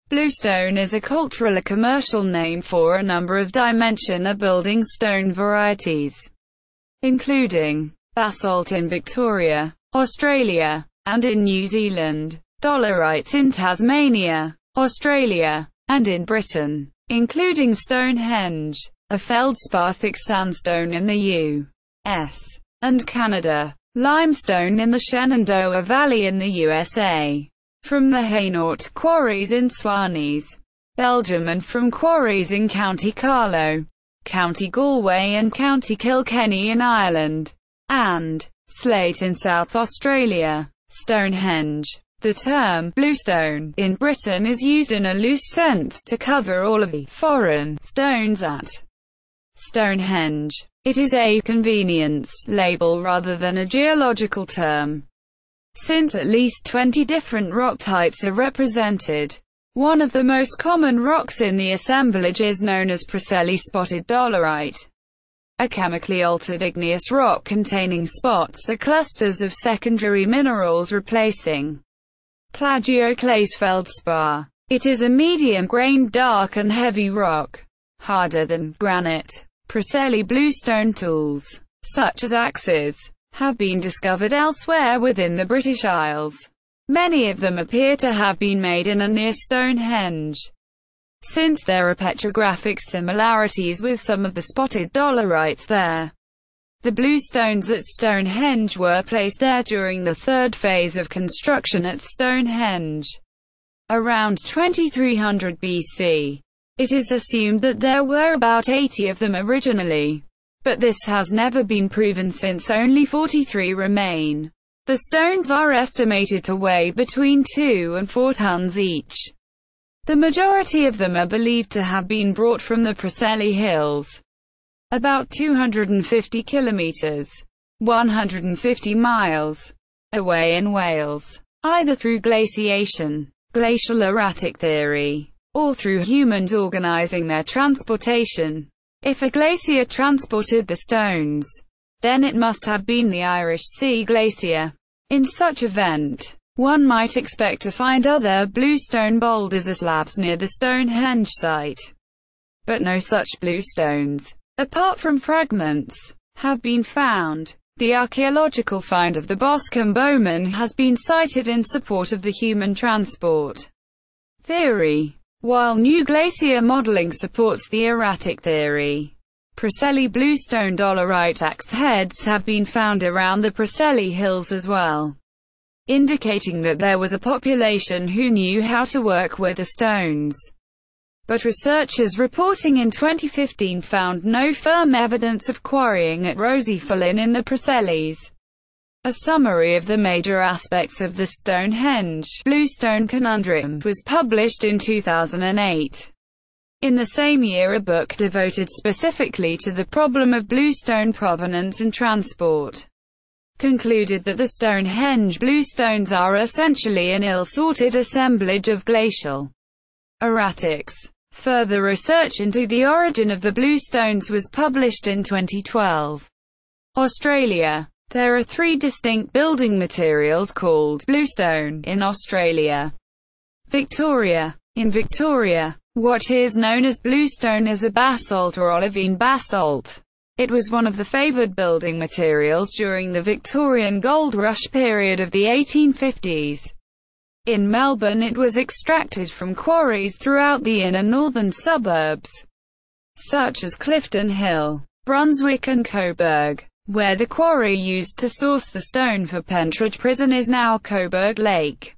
Bluestone is a cultural or commercial name for a number of dimension building stone varieties, including basalt in Victoria, Australia, and in New Zealand, dolerites in Tasmania, Australia, and in Britain, including Stonehenge, a feldspathic sandstone in the U.S. and Canada, limestone in the Shenandoah Valley in the USA, from the Hainaut quarries in Soignies, Belgium, and from quarries in County Carlow, County Galway and County Kilkenny in Ireland, and slate in South Australia. Stonehenge. The term bluestone in Britain is used in a loose sense to cover all of the foreign stones at Stonehenge. It is a convenience label rather than a geological term, since at least 20 different rock types are represented. One of the most common rocks in the assemblage is known as Preseli spotted dolerite, a chemically altered igneous rock containing spots or clusters of secondary minerals replacing plagioclase feldspar. It is a medium-grained, dark and heavy rock, harder than granite. Preseli bluestone tools, such as axes, have been discovered elsewhere within the British Isles. Many of them appear to have been made in and near Stonehenge, since there are petrographic similarities with some of the spotted dolerites there. The bluestones at Stonehenge were placed there during the third phase of construction at Stonehenge, around 2300 BC. It is assumed that there were about 80 of them originally, but this has never been proven since only 43 remain. The stones are estimated to weigh between 2 and 4 tons each. The majority of them are believed to have been brought from the Preseli Hills, about 250 kilometers, 150 miles, away in Wales, either through glaciation, glacial erratic theory, or through humans organizing their transportation. If a glacier transported the stones, then it must have been the Irish Sea Glacier. In such event, one might expect to find other bluestone boulders or slabs near the Stonehenge site. But no such bluestones, apart from fragments, have been found. The archaeological find of the Boscombe Bowman has been cited in support of the human transport theory, while new glacier modeling supports the erratic theory. Preseli bluestone dolerite axe heads have been found around the Preseli Hills as well, indicating that there was a population who knew how to work with the stones. But researchers reporting in 2015 found no firm evidence of quarrying at Rosyfolin in the Preselis. A summary of the major aspects of the Stonehenge bluestone conundrum was published in 2008. In the same year, a book devoted specifically to the problem of bluestone provenance and transport concluded that the Stonehenge bluestones are essentially an ill-sorted assemblage of glacial erratics. Further research into the origin of the bluestones was published in 2012. Australia. There are 3 distinct building materials called bluestone in Australia. Victoria. In Victoria, what is known as bluestone is a basalt or olivine basalt. It was one of the favoured building materials during the Victorian gold rush period of the 1850s. In Melbourne, it was extracted from quarries throughout the inner northern suburbs, such as Clifton Hill, Brunswick and Coburg, where the quarry used to source the stone for Pentridge Prison is now Coburg Lake.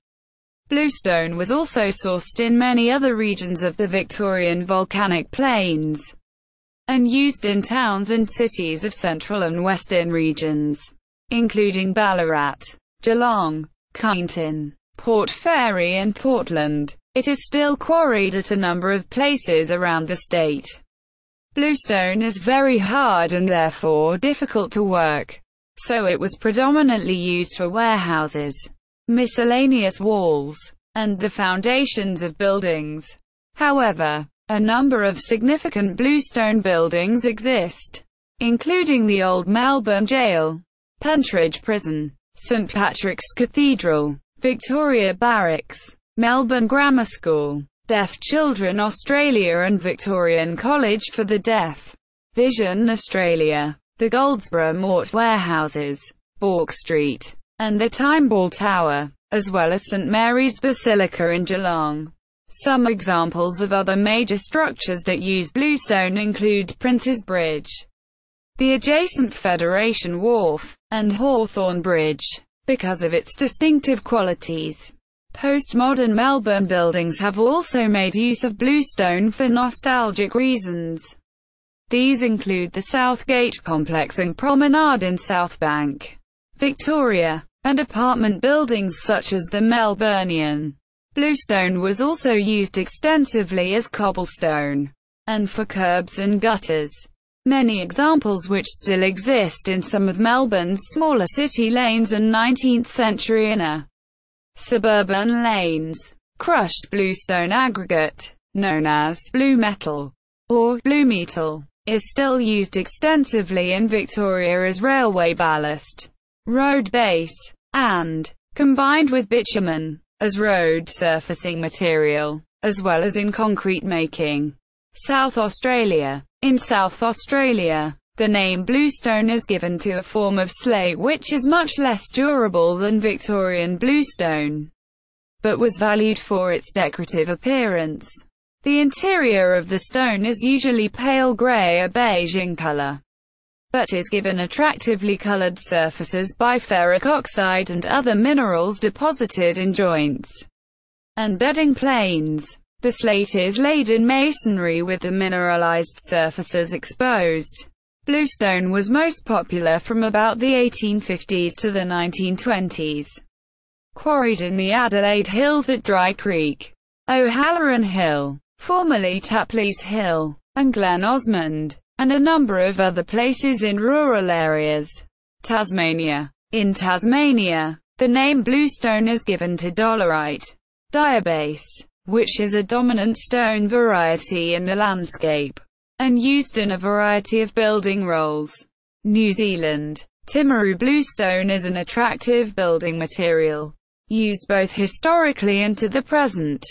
Bluestone was also sourced in many other regions of the Victorian volcanic plains, and used in towns and cities of central and western regions, including Ballarat, Geelong, Kyneton, Port Fairy and Portland. It is still quarried at a number of places around the state. Bluestone is very hard and therefore difficult to work, so it was predominantly used for warehouses, miscellaneous walls, and the foundations of buildings. However, a number of significant bluestone buildings exist, including the Old Melbourne Jail, Pentridge Prison, St Patrick's Cathedral, Victoria Barracks, Melbourne Grammar School, Deaf Children Australia and Victorian College for the Deaf. Vision Australia. The Goldsborough Mort Warehouses, Bourke Street, and the Timeball Tower, as well as St Mary's Basilica in Geelong. Some examples of other major structures that use bluestone include Prince's Bridge, the adjacent Federation Wharf, and Hawthorn Bridge. Because of its distinctive qualities, postmodern Melbourne buildings have also made use of bluestone for nostalgic reasons. These include the Southgate Complex and Promenade in Southbank, Victoria, and apartment buildings such as the Melburnian. Bluestone was also used extensively as cobblestone, and for curbs and gutters. Many examples which still exist in some of Melbourne's smaller city lanes and 19th-century inner suburban lanes. Crushed bluestone aggregate, known as blue metal or blue metal, is still used extensively in Victoria as railway ballast, road base, and, combined with bitumen, as road surfacing material, as well as in concrete making. South Australia. In South Australia, the name bluestone is given to a form of slate which is much less durable than Victorian bluestone, but was valued for its decorative appearance. The interior of the stone is usually pale grey or beige in colour, but is given attractively coloured surfaces by ferric oxide and other minerals deposited in joints and bedding planes. The slate is laid in masonry with the mineralized surfaces exposed. Bluestone was most popular from about the 1850s to the 1920s. Quarried in the Adelaide Hills at Dry Creek, O'Halloran Hill, formerly Tapley's Hill, and Glen Osmond, and a number of other places in rural areas. Tasmania. In Tasmania, the name bluestone is given to dolerite, diabase, which is a dominant stone variety in the landscape, and used in a variety of building roles. New Zealand. Timaru bluestone is an attractive building material, used both historically and to the present.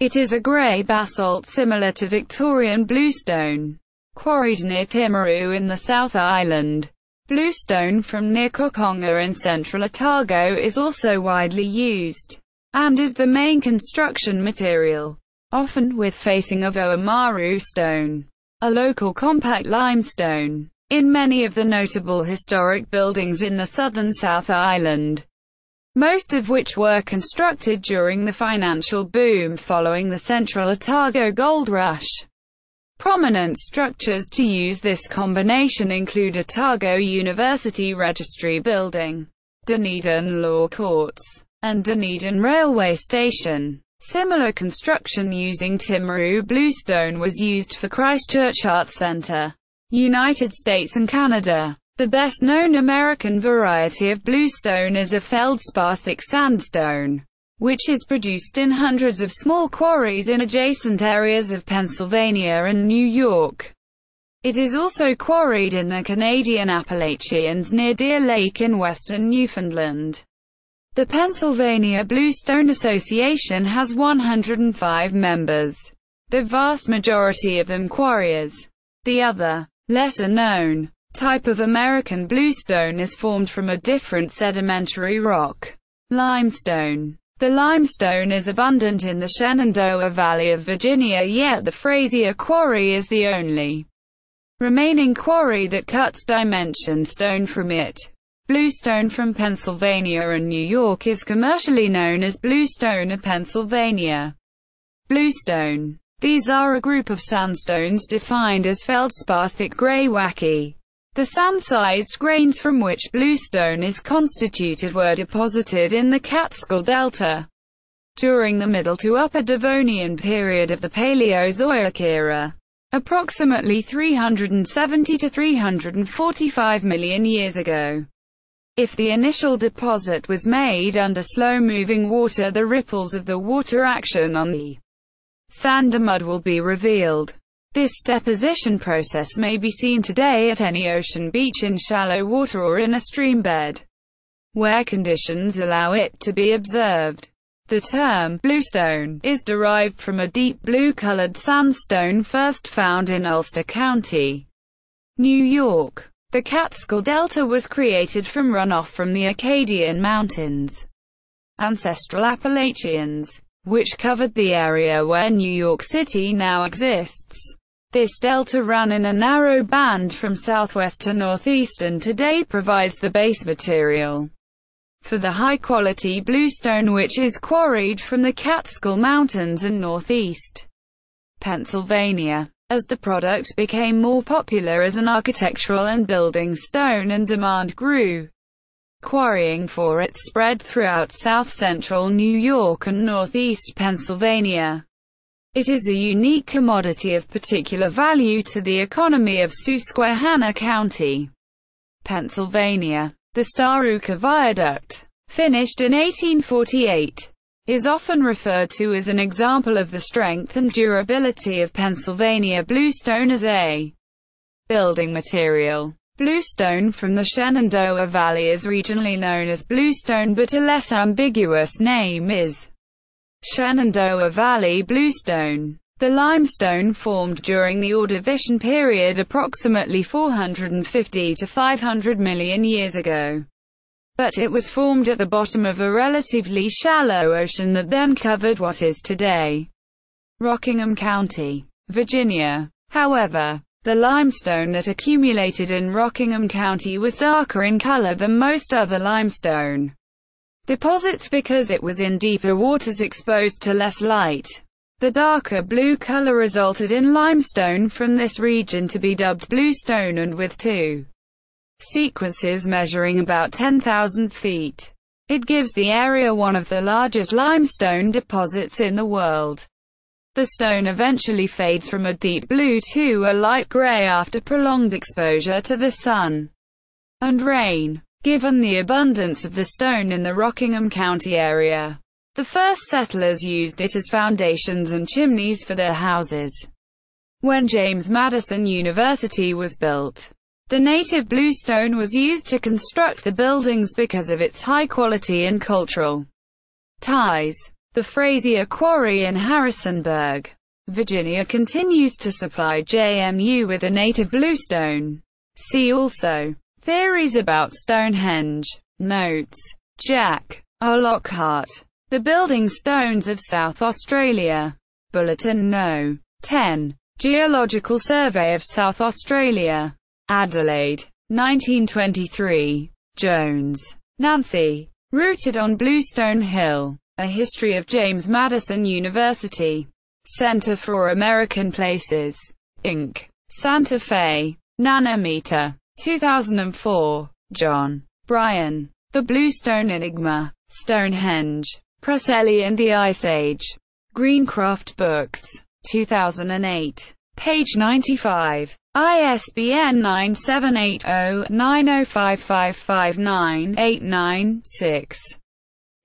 It is a grey basalt similar to Victorian bluestone. Quarried near Timaru in the South Island. Bluestone from near Kokonga in central Otago is also widely used, and is the main construction material, often with facing of Oamaru stone, a local compact limestone, in many of the notable historic buildings in the southern South Island, most of which were constructed during the financial boom following the Central Otago Gold Rush. Prominent structures to use this combination include Otago University Registry Building, Dunedin Law Courts, and Dunedin Railway Station. Similar construction using Timaru bluestone was used for Christchurch Arts Centre, United States and Canada. The best-known American variety of bluestone is a feldspathic sandstone, which is produced in hundreds of small quarries in adjacent areas of Pennsylvania and New York. It is also quarried in the Canadian Appalachians near Deer Lake in western Newfoundland. The Pennsylvania Bluestone Association has 105 members, the vast majority of them quarriers. The other, lesser-known, type of American bluestone is formed from a different sedimentary rock, limestone. The limestone is abundant in the Shenandoah Valley of Virginia, yet the Frazier Quarry is the only remaining quarry that cuts dimension stone from it. Bluestone from Pennsylvania and New York is commercially known as Bluestone of Pennsylvania. Bluestone. These are a group of sandstones defined as feldspathic greywacke. The sand-sized grains from which bluestone is constituted were deposited in the Catskill Delta during the Middle to Upper Devonian period of the Paleozoic era, approximately 370 to 345 million years ago. If the initial deposit was made under slow-moving water, the ripples of the water action on the sand and mud will be revealed. This deposition process may be seen today at any ocean beach in shallow water or in a stream bed, where conditions allow it to be observed. The term bluestone is derived from a deep blue-colored sandstone first found in Ulster County, New York. The Catskill Delta was created from runoff from the Acadian Mountains, ancestral Appalachians, which covered the area where New York City now exists. This delta ran in a narrow band from southwest to northeast and today provides the base material for the high-quality bluestone which is quarried from the Catskill Mountains in northeast Pennsylvania. As the product became more popular as an architectural and building stone and demand grew, quarrying for it spread throughout south-central New York and northeast Pennsylvania. It is a unique commodity of particular value to the economy of Susquehanna County, Pennsylvania. The Staruka Viaduct, finished in 1848, is often referred to as an example of the strength and durability of Pennsylvania bluestone as a building material. Bluestone from the Shenandoah Valley is regionally known as bluestone, but a less ambiguous name is Shenandoah Valley bluestone. The limestone formed during the Ordovician period approximately 450 to 500 million years ago. But it was formed at the bottom of a relatively shallow ocean that then covered what is today Rockingham County, Virginia. However, the limestone that accumulated in Rockingham County was darker in color than most other limestone deposits because it was in deeper waters exposed to less light. The darker blue color resulted in limestone from this region to be dubbed bluestone, and with two sequences measuring about 10,000 feet, it gives the area one of the largest limestone deposits in the world. The stone eventually fades from a deep blue to a light gray after prolonged exposure to the sun and rain. Given the abundance of the stone in the Rockingham County area, the first settlers used it as foundations and chimneys for their houses. When James Madison University was built, the native bluestone was used to construct the buildings because of its high quality and cultural ties. The Frazier Quarry in Harrisonburg, Virginia continues to supply JMU with a native bluestone. See also theories about Stonehenge. Notes. Jack R. Lockhart. The Building Stones of South Australia. Bulletin No. 10. Geological Survey of South Australia. Adelaide. 1923. Jones, Nancy. Rooted on Bluestone Hill. A History of James Madison University. Center for American Places, Inc. Santa Fe. Nanometer. 2004. John. Bryan. The Bluestone Enigma. Stonehenge. Preseli and the Ice Age. Greencroft Books. 2008. Page 95. ISBN 978-0-905559-89-6.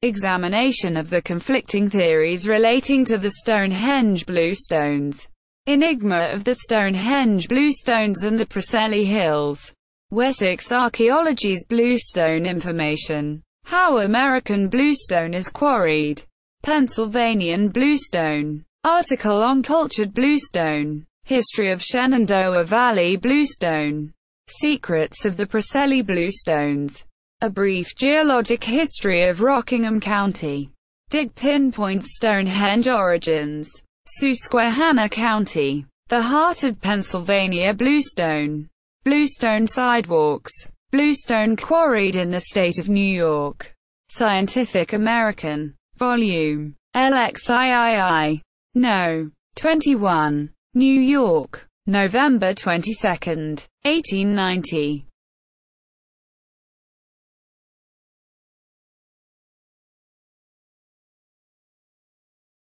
Examination of the conflicting theories relating to the Stonehenge bluestones. Enigma of the Stonehenge bluestones and the Preseli Hills. Wessex Archaeology's Bluestone Information. How American bluestone is quarried. Pennsylvanian bluestone. Article on cultured bluestone. History of Shenandoah Valley bluestone. Secrets of the Preseli bluestones. A brief geologic history of Rockingham County. Dig pinpoints Stonehenge origins. Susquehanna County. The heart of Pennsylvania bluestone. Bluestone sidewalks. Bluestone quarried in the state of New York. Scientific American. Volume. LXIII. No. 21. New York. November 22, 1890.